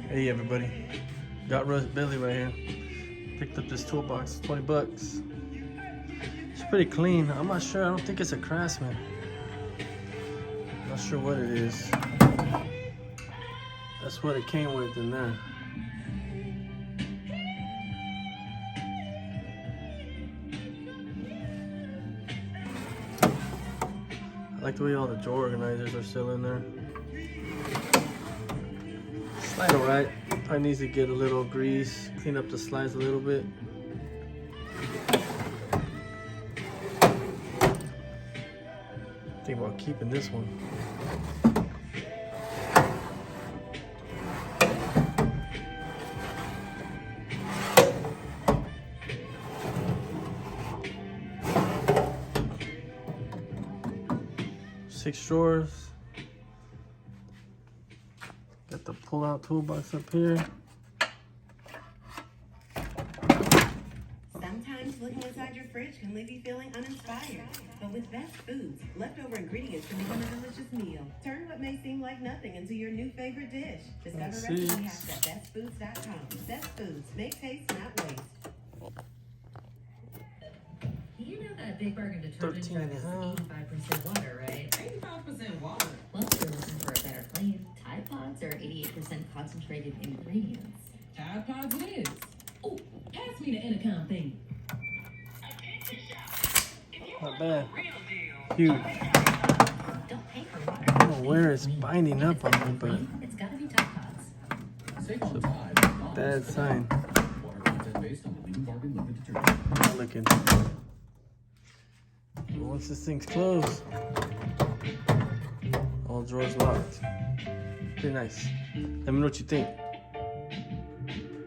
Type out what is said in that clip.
Hey everybody, got roast Billy right here. Picked up this toolbox, 20 bucks. It's pretty clean. I'm not sure, I don't think it's a Craftsman. Not sure what it is. That's what it came with in there. I like the way all the drawer organizers are still in there. Slide alright. Probably needs to get a little grease, clean up the slides a little bit. Think about keeping this one. Six drawers. Got the pull-out toolbox up here. Sometimes looking inside your fridge can leave you feeling uninspired. But with Best Foods, leftover ingredients can become a delicious meal. Turn what may seem like nothing into your new favorite dish. Discover recipe hacks at bestfoods.com. Best Foods, make taste, not waste. You know that Big Bargain detergent is 85% water, right? 85% water. Well, if you're looking for a better clean, Tide Pods are 88% concentrated ingredients. Tide Pods it is. Oh, pass me the intercom thing. Not bad. Huge. Don't pay for water. I don't know where it's binding up on me, but It's gotta be Tide Pods. it's a bad sign. Not looking. Once this thing's closed, all drawers locked. Pretty nice. Let me know what you think.